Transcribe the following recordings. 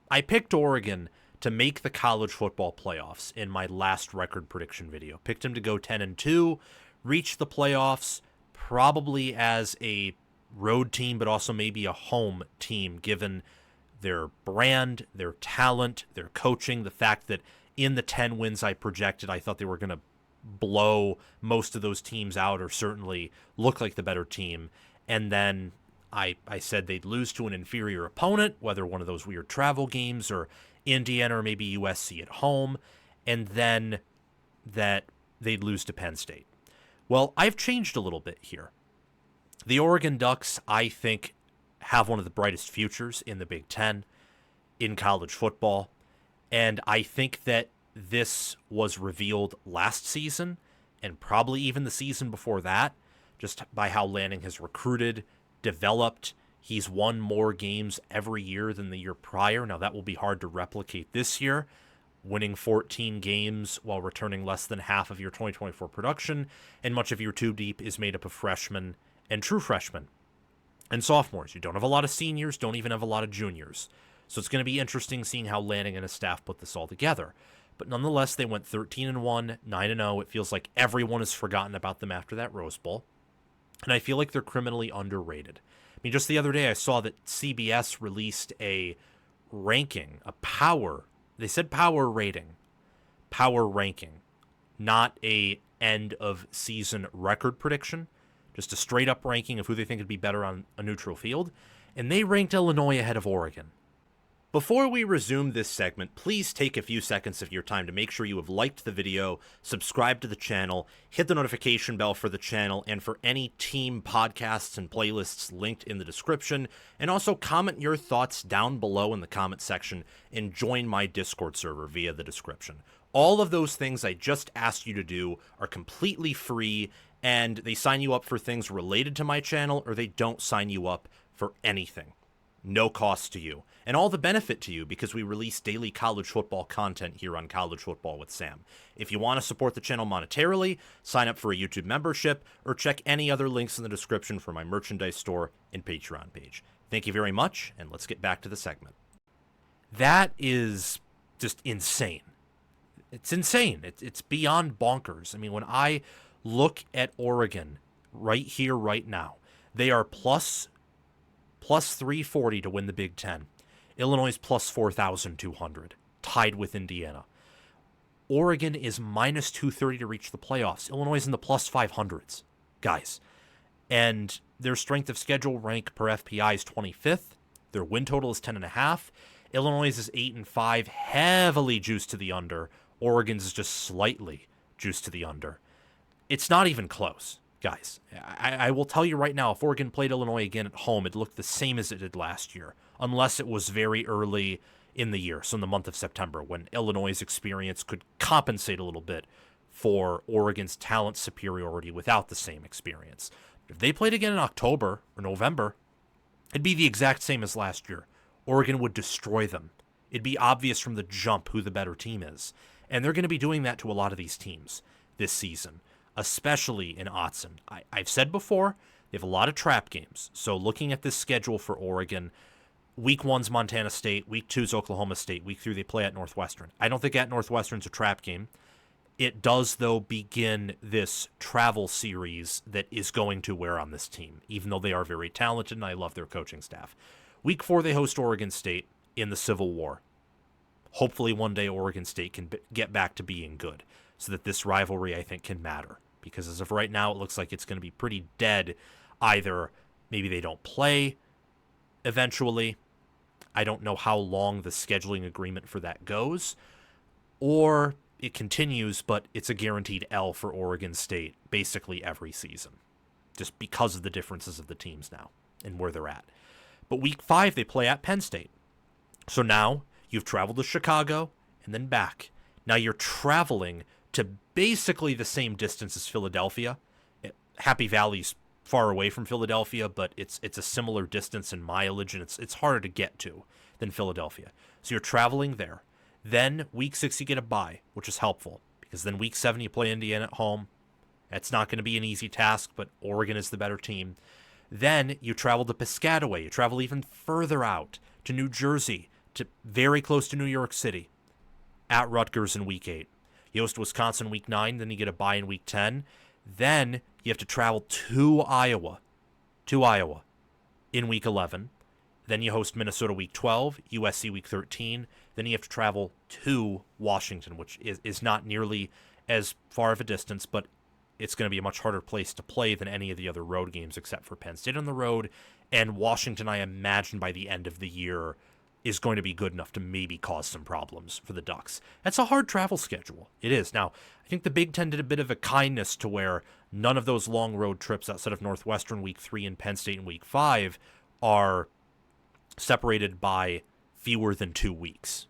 I picked Oregon to make the college football playoffs in my last record prediction video. Picked them to go 10-2, reach the playoffs, probably as a road team, but also maybe a home team, given their brand, their talent, their coaching, the fact that in the 10 wins I projected, I thought they were going to blow most of those teams out or certainly look like the better team. And then I said they'd lose to an inferior opponent, whether one of those weird travel games or Indiana or maybe USC at home, and then that they'd lose to Penn State. Well, I've changed a little bit here. The Oregon Ducks, I think, have one of the brightest futures in the Big Ten in college football, and I think that this was revealed last season and probably even the season before that, just by how Lanning has recruited, developed. He's won more games every year than the year prior. Now, that will be hard to replicate this year, winning 14 games while returning less than half of your 2024 production, and much of your two deep is made up of freshmen and true freshmen and sophomores. You don't have a lot of seniors, don't even have a lot of juniors. So it's going to be interesting seeing how Lanning and his staff put this all together. But nonetheless, they went 13-1, 9-0. It feels like everyone has forgotten about them after that Rose Bowl. And I feel like they're criminally underrated. I mean, just the other day I saw that CBS released a ranking, they said power rating, power ranking, not a end of season record prediction, just a straight up ranking of who they think would be better on a neutral field. And they ranked Illinois ahead of Oregon. Before we resume this segment, please take a few seconds of your time to make sure you have liked the video, subscribe to the channel, hit the notification bell for the channel and for any team podcasts and playlists linked in the description, and also comment your thoughts down below in the comment section and join my Discord server via the description. All of those things I just asked you to do are completely free, and they sign you up for things related to my channel, or they don't sign you up for anything. No cost to you, and all the benefit to you because we release daily college football content here on College Football with Sam. If you want to support the channel monetarily, sign up for a YouTube membership, or check any other links in the description for my merchandise store and Patreon page. Thank you very much, and let's get back to the segment. That is just insane. It's insane. It's beyond bonkers. I mean, when I look at Oregon right here, right now, they are plus 340 to win the Big Ten. Illinois is plus 4,200, tied with Indiana. Oregon is minus 230 to reach the playoffs. Illinois is in the plus 500s, guys. And their strength of schedule rank per FPI is 25th. Their win total is 10.5. Illinois is 8-5, heavily juiced to the under. Oregon's is just slightly juiced to the under. It's not even close. Guys, I will tell you right now, if Oregon played Illinois again at home, it'd look the same as it did last year, unless it was very early in the year, so in the month of September, when Illinois' experience could compensate a little bit for Oregon's talent superiority without the same experience. If they played again in October or November, it'd be the exact same as last year. Oregon would destroy them. It'd be obvious from the jump who the better team is. And they're going to be doing that to a lot of these teams this season, especially in Autzen. I've said before, they have a lot of trap games. So looking at this schedule for Oregon, week 1's Montana State, week 2's Oklahoma State, week 3 they play at Northwestern. I don't think at Northwestern's a trap game. It does, though, begin this travel series that is going to wear on this team, even though they are very talented and I love their coaching staff. Week 4, they host Oregon State in the Civil War. Hopefully one day Oregon State can get back to being good so that this rivalry, I think, can matter. Because as of right now, it looks like it's going to be pretty dead. Either maybe they don't play eventually. I don't know how long the scheduling agreement for that goes. Or it continues, but it's a guaranteed L for Oregon State basically every season. Just because of the differences of the teams now and where they're at. But week 5, they play at Penn State. So now you've traveled to Chicago and then back. Now you're traveling to basically the same distance as Philadelphia. Happy Valley's far away from Philadelphia, but it's a similar distance in mileage, and it's harder to get to than Philadelphia. So you're traveling there. Then week 6 you get a bye, which is helpful, because then week 7 you play Indiana at home. That's not going to be an easy task, but Oregon is the better team. Then you travel to Piscataway. You travel even further out to New Jersey, to very close to New York City, at Rutgers in week 8. You host Wisconsin week 9, then you get a bye in week 10. Then you have to travel to Iowa in week 11. Then you host Minnesota week 12, USC week 13. Then you have to travel to Washington, which is not nearly as far of a distance, but it's going to be a much harder place to play than any of the other road games except for Penn State on the road. And Washington, I imagine by the end of the year, is going to be good enough to maybe cause some problems for the Ducks. That's a hard travel schedule. It is. Now, I think the Big Ten did a bit of a kindness to where none of those long road trips outside of Northwestern week 3 and Penn State in week 5 are separated by fewer than 2 weeks.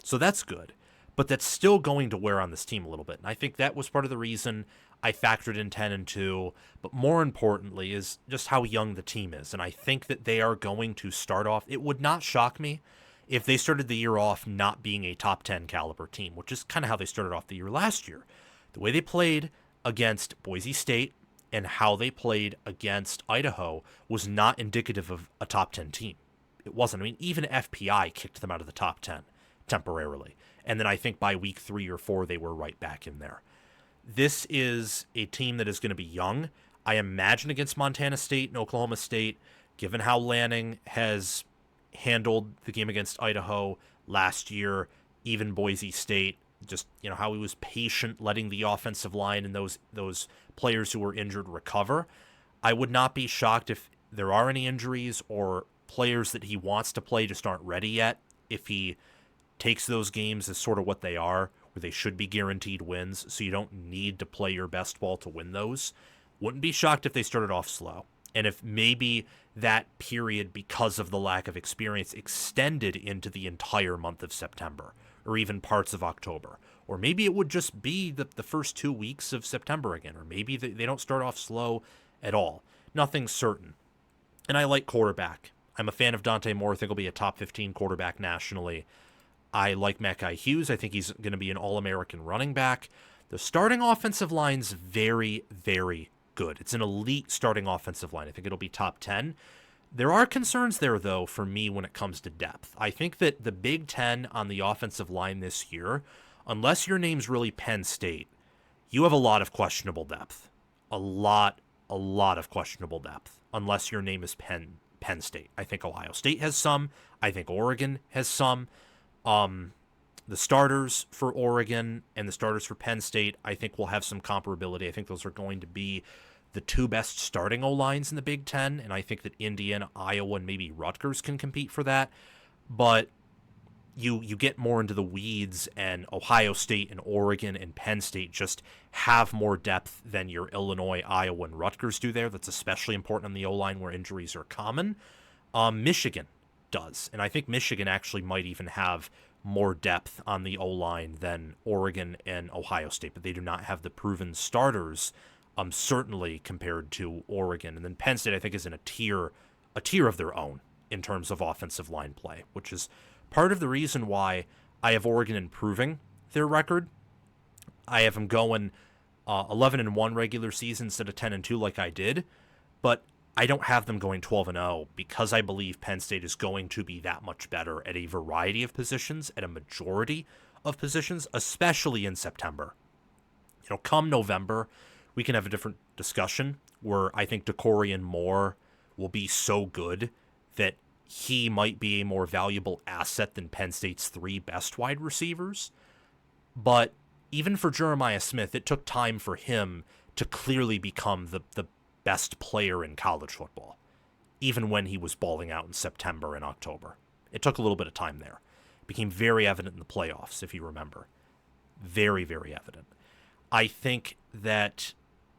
So that's good. But that's still going to wear on this team a little bit. And I think that was part of the reason I factored in 10-2. But more importantly is just how young the team is. And I think that they are going to start off. It would not shock me if they started the year off not being a top 10 caliber team, which is kind of how they started off the year last year. The way they played against Boise State and how they played against Idaho was not indicative of a top 10 team. It wasn't. I mean, even FPI kicked them out of the top 10 temporarily. And then I think by week 3 or 4, they were right back in there. This is a team that is going to be young. I imagine against Montana State and Oklahoma State, given how Lanning has handled the game against Idaho last year, even Boise State, just, you know, how he was patient letting the offensive line and those players who were injured recover. I would not be shocked if there are any injuries or players that he wants to play just aren't ready yet, if he takes those games as sort of what they are, where they should be guaranteed wins, so you don't need to play your best ball to win those. Wouldn't be shocked if they started off slow. And if maybe that period, because of the lack of experience, extended into the entire month of September, or even parts of October. Or maybe it would just be the first 2 weeks of September again, or maybe they don't start off slow at all. Nothing's certain. And I like quarterback. I'm a fan of Dante Moore. I think he'll be a top 15 quarterback nationally. I like Mackay Hughes. I think he's going to be an All-American running back. The starting offensive line's very, very good. It's an elite starting offensive line. I think it'll be top 10. There are concerns there, though, for me when it comes to depth. I think that the Big Ten on the offensive line this year, unless your name's really Penn State, you have a lot of questionable depth. A lot of questionable depth, unless your name is Penn State. I think Ohio State has some. I think Oregon has some. The starters for Oregon and the starters for Penn State, I think, will have some comparability. I think those are going to be the 2 best starting O-lines in the Big Ten, and I think that Indiana, Iowa, and maybe Rutgers can compete for that. But you get more into the weeds, and Ohio State and Oregon and Penn State just have more depth than your Illinois, Iowa, and Rutgers do there. That's especially important on the O-line where injuries are common. Michigan does, and I think Michigan actually might even have more depth on the O-line than Oregon and Ohio State, but they do not have the proven starters, certainly compared to Oregon. And then Penn State, I think, is in a tier of their own in terms of offensive line play, which is part of the reason why I have Oregon improving their record. I have them going 11-1 regular season instead of 10-2 like I did, but I don't have them going 12-0 because I believe Penn State is going to be that much better at a variety of positions, at a majority of positions, especially in September. You know, come November, we can have a different discussion where I think Dakorien Moore will be so good that he might be a more valuable asset than Penn State's 3 best wide receivers. But even for Jeremiah Smith, it took time for him to clearly become the best player in college football, even when he was balling out in September and October. It took a little bit of time there. It became very evident in the playoffs, if you remember. Very, very evident. I think that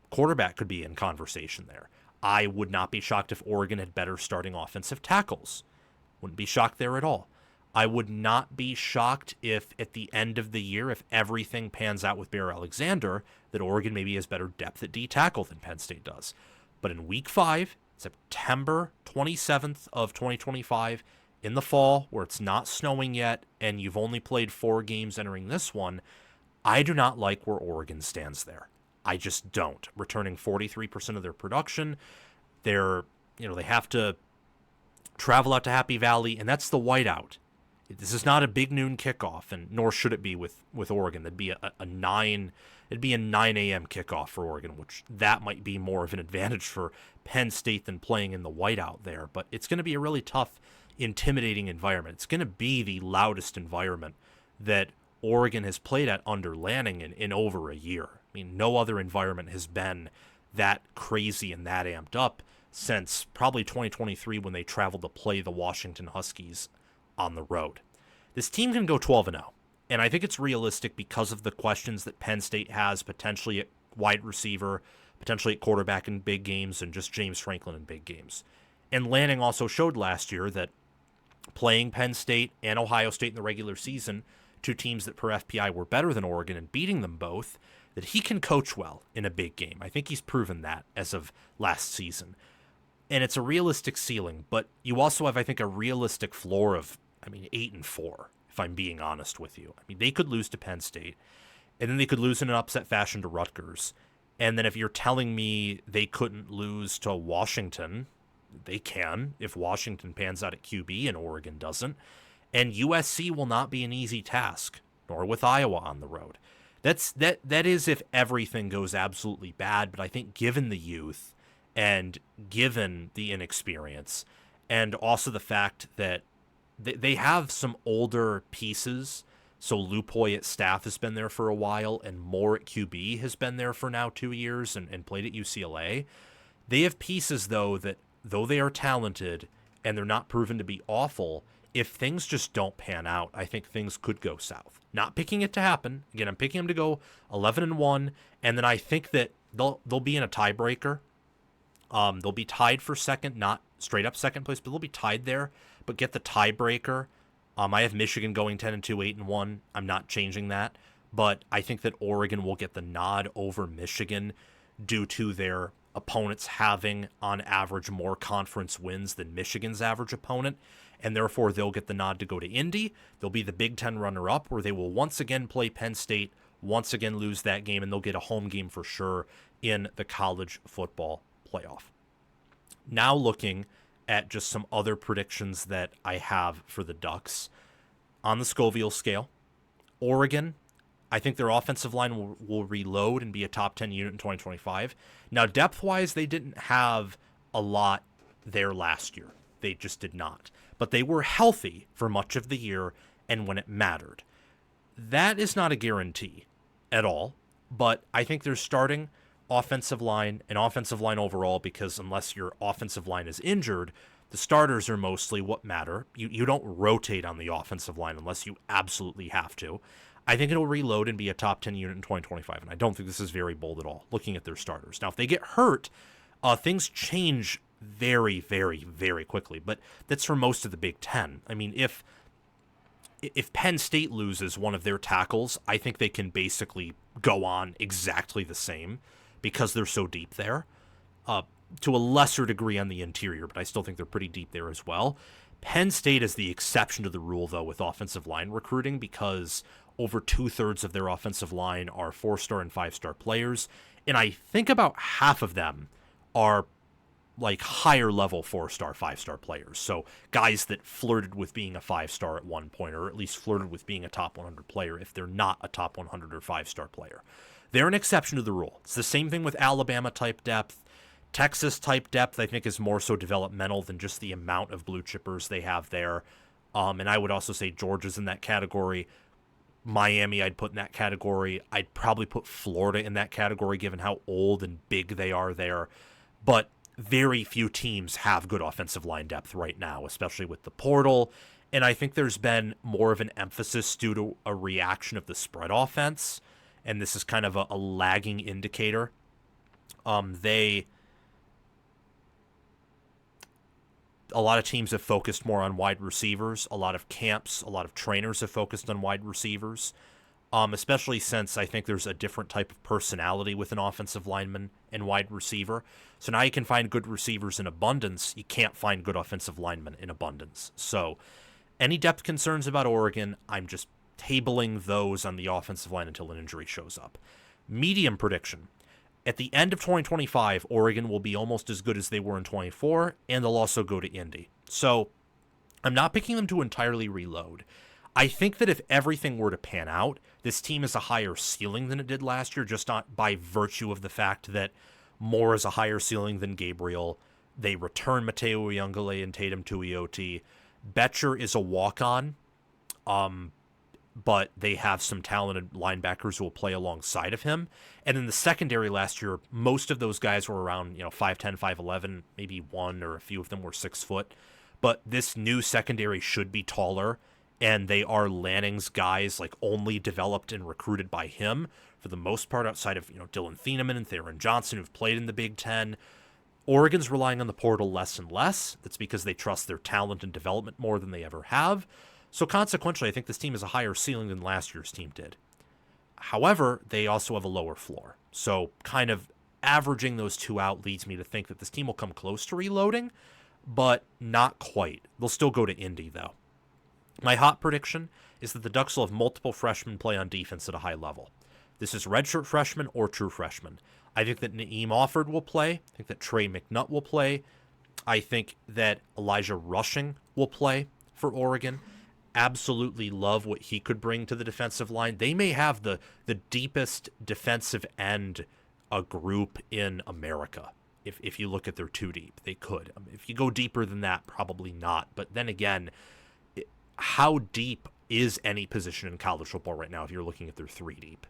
quarterback could be in conversation there. I would not be shocked if Oregon had better starting offensive tackles. Wouldn't be shocked there at all. I would not be shocked if at the end of the year, if everything pans out with Bear Alexander, that Oregon maybe has better depth at D tackle than Penn State does. But in week 5, September 27th of 2025, in the fall, where it's not snowing yet, and you've only played 4 games entering this one, I do not like where Oregon stands there. I just don't. Returning 43% of their production, they have to travel out to Happy Valley, and that's the whiteout. This is not a big noon kickoff, and nor should it be with Oregon. It'd be a 9 a.m. kickoff for Oregon, which that might be more of an advantage for Penn State than playing in the whiteout there. But it's going to be a really tough, intimidating environment. It's going to be the loudest environment that Oregon has played at under Lanning in over a year. I mean, no other environment has been that crazy and that amped up since probably 2023 when they traveled to play the Washington Huskies on the road. This team can go 12-0, and I think it's realistic because of the questions that Penn State has potentially at wide receiver, potentially at quarterback in big games, and just James Franklin in big games. And Lanning also showed last year that playing Penn State and Ohio State in the regular season, two teams that per FPI were better than Oregon, and beating them both, that he can coach well in a big game. I think he's proven that as of last season. And it's a realistic ceiling, but you also have, I think, a realistic floor of 8-4, if I'm being honest with you. I mean, they could lose to Penn State, and then they could lose in an upset fashion to Rutgers. And then if you're telling me they couldn't lose to Washington, they can if Washington pans out at QB and Oregon doesn't. And USC will not be an easy task, nor with Iowa on the road. That is if everything goes absolutely bad, but I think given the youth and given the inexperience, and also the fact that they have some older pieces. So Lupoy at staff has been there for a while, and Moore at QB has been there for now 2 years and played at UCLA. They have pieces, though, that though they are talented and they're not proven to be awful, if things just don't pan out, I think things could go south. Not picking it to happen. Again, I'm picking them to go 11-1, and then I think that they'll be in a tiebreaker. They'll be tied for second, not straight up second place, but they'll be tied there, but get the tiebreaker. I have Michigan going 10-2, 8-1. I'm not changing that, but I think that Oregon will get the nod over Michigan due to their opponents having, on average, more conference wins than Michigan's average opponent, and therefore they'll get the nod to go to Indy. They'll be the Big Ten runner-up, where they will once again play Penn State, once again lose that game, and they'll get a home game for sure in the college football playoff. Now looking at just some other predictions that I have for the Ducks. On the Scoville scale, Oregon, I think their offensive line will reload and be a top 10 unit in 2025. Now, depth-wise, they didn't have a lot there last year. They just did not. But they were healthy for much of the year and when it mattered. That is not a guarantee at all, but I think they're starting offensive line and offensive line overall, because unless your offensive line is injured, the starters are mostly what matter. You don't rotate on the offensive line unless you absolutely have to. I think it'll reload and be a top 10 unit in 2025, and I don't think this is very bold at all, looking at their starters. Now, if they get hurt, things change very, very, very quickly, but that's for most of the Big Ten. I mean, if Penn State loses one of their tackles, I think they can basically go on exactly the same, because they're so deep there, to a lesser degree on the interior, but I still think they're pretty deep there as well. Penn State is the exception to the rule, though, with offensive line recruiting, because over 2/3 of their offensive line are 4-star and 5-star players, and I think about half of them are like higher level 4-star, 5-star players. So guys that flirted with being a 5-star at one point, or at least flirted with being a top 100 player if they're not a top 100 or 5-star player. They're an exception to the rule. It's the same thing with Alabama-type depth. Texas-type depth, I think, is more so developmental than just the amount of blue chippers they have there. And I would also say Georgia's in that category. Miami, I'd put in that category. I'd probably put Florida in that category, given how old and big they are there. But very few teams have good offensive line depth right now, especially with the portal. And I think there's been more of an emphasis due to a reaction of the spread offense. And this is kind of a lagging indicator. A lot of teams have focused more on wide receivers. A lot of camps, a lot of trainers have focused on wide receivers, especially since I think there's a different type of personality with an offensive lineman and wide receiver. So now you can find good receivers in abundance. You can't find good offensive linemen in abundance. So any depth concerns about Oregon, I'm just tabling those on the offensive line until an injury shows up. Medium prediction. At the end of 2025, Oregon will be almost as good as they were in 24, and they'll also go to Indy. So I'm not picking them to entirely reload. I think that if everything were to pan out, this team is a higher ceiling than it did last year, just not by virtue of the fact that Moore is a higher ceiling than Gabriel. They return Matayo, Uiagalelei, and Teitum Tuioti. Betcher is a walk-on, but they have some talented linebackers who will play alongside of him. And in the secondary last year, most of those guys were around 5'10", 5'11", maybe one or a few of them were 6 foot. But this new secondary should be taller, and they are Lanning's guys, like only developed and recruited by him for the most part, outside of Dylan Thieneman and Theron Johnson, who've played in the Big Ten. Oregon's relying on the portal less and less. That's because they trust their talent and development more than they ever have. So consequentially, I think this team has a higher ceiling than last year's team did. However, they also have a lower floor. So kind of averaging those two out leads me to think that this team will come close to reloading, but not quite. They'll still go to Indy, though. My hot prediction is that the Ducks will have multiple freshmen play on defense at a high level. This is redshirt freshmen or true freshmen. I think that Na'eem Offord will play. I think that Trey McNutt will play. I think that Elijah Rushing will play for Oregon. Absolutely love what he could bring to the defensive line. They may have the deepest defensive end group in America. If you look at their two deep, they could. If you go deeper than that, probably not. But then again, how deep is any position in college football right now if you're looking at their three deep?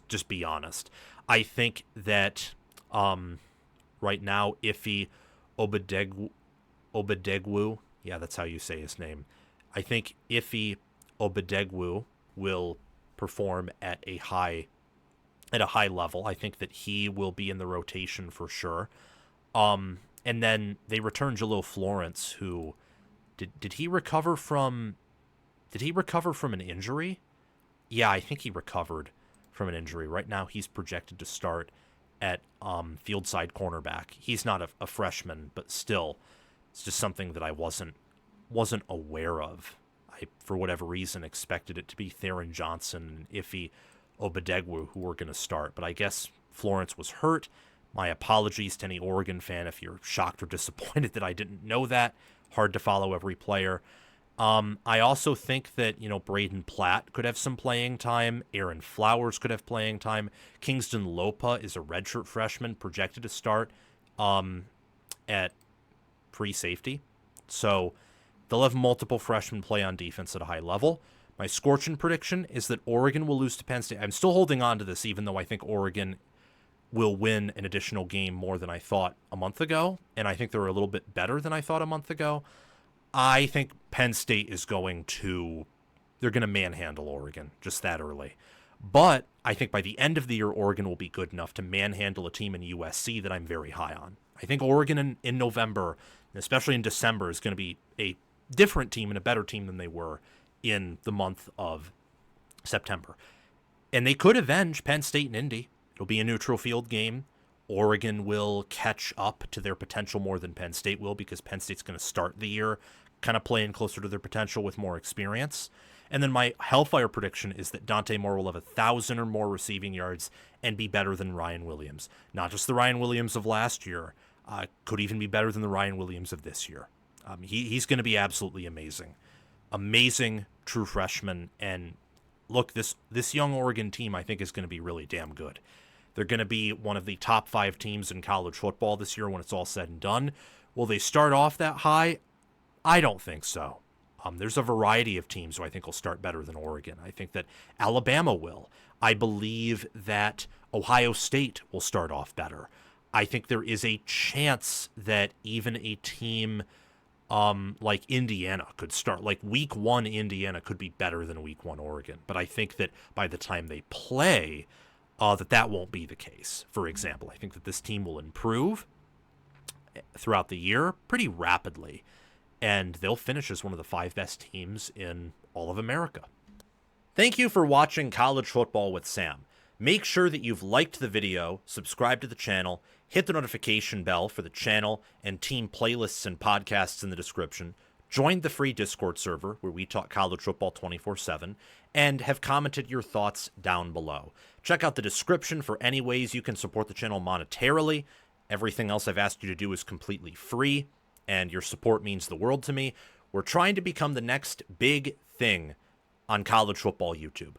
Just be honest. I think that right now, Ife Obadegwu, yeah, that's how you say his name. I think Ife Obadegwu will perform at a high level. I think that he will be in the rotation for sure. And then they return Jalil Florence, who did he recover from an injury? Yeah, I think he recovered from an injury. Right now he's projected to start at field side cornerback. He's not a freshman, but still, it's just something that I wasn't aware of. I, for whatever reason, expected it to be Theron Johnson and Ife Obadegwu who were going to start, but I guess Florence was hurt. My apologies to any Oregon fan if you're shocked or disappointed that I didn't know that. Hard to follow every player. I also think that, Braden Platt could have some playing time. Aaron Flowers could have playing time. Kingston Lopa is a redshirt freshman projected to start at free safety. So they'll have multiple freshmen play on defense at a high level. My scorching prediction is that Oregon will lose to Penn State. I'm still holding on to this, even though I think Oregon will win an additional game more than I thought a month ago, and I think they're a little bit better than I thought a month ago. I think Penn State is going to manhandle Oregon just that early. But I think by the end of the year, Oregon will be good enough to manhandle a team in USC that I'm very high on. I think Oregon in November, especially in December, is going to be a different team and a better team than they were in the month of September. And they could avenge Penn State and Indy. It'll be a neutral field game. Oregon will catch up to their potential more than Penn State will, because Penn State's going to start the year kind of playing closer to their potential with more experience. And then my Hellfire prediction is that Dante Moore will have 1,000 or more receiving yards and be better than Ryan Williams. Not just the Ryan Williams of last year, could even be better than the Ryan Williams of this year. He's going to be absolutely amazing. Amazing true freshman. And look, this young Oregon team I think is going to be really damn good. They're going to be one of the top 5 teams in college football this year when it's all said and done. Will they start off that high? I don't think so. There's a variety of teams who I think will start better than Oregon. I think that Alabama will. I believe that Ohio State will start off better. I think there is a chance that even a team like Indiana could start. Like week 1 Indiana could be better than week 1 Oregon. But I think that by the time they play, that won't be the case. For example, I think that this team will improve throughout the year pretty rapidly, and they'll finish as one of the 5 best teams in all of America. Thank you for watching College Football with Sam. Make sure that you've liked the video, subscribe to the channel, hit the notification bell for the channel and team playlists and podcasts in the description, join the free Discord server where we talk college football 24/7, and have commented your thoughts down below. Check out the description for any ways you can support the channel monetarily. Everything else I've asked you to do is completely free, and your support means the world to me. We're trying to become the next big thing on college football YouTube.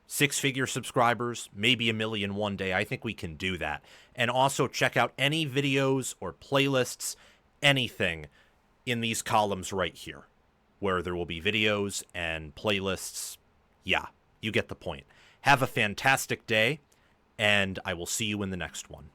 6-figure subscribers, maybe 1 million one day. I think we can do that. And also check out any videos or playlists, anything in these columns right here, where there will be videos and playlists. Yeah, you get the point. Have a fantastic day, and I will see you in the next one.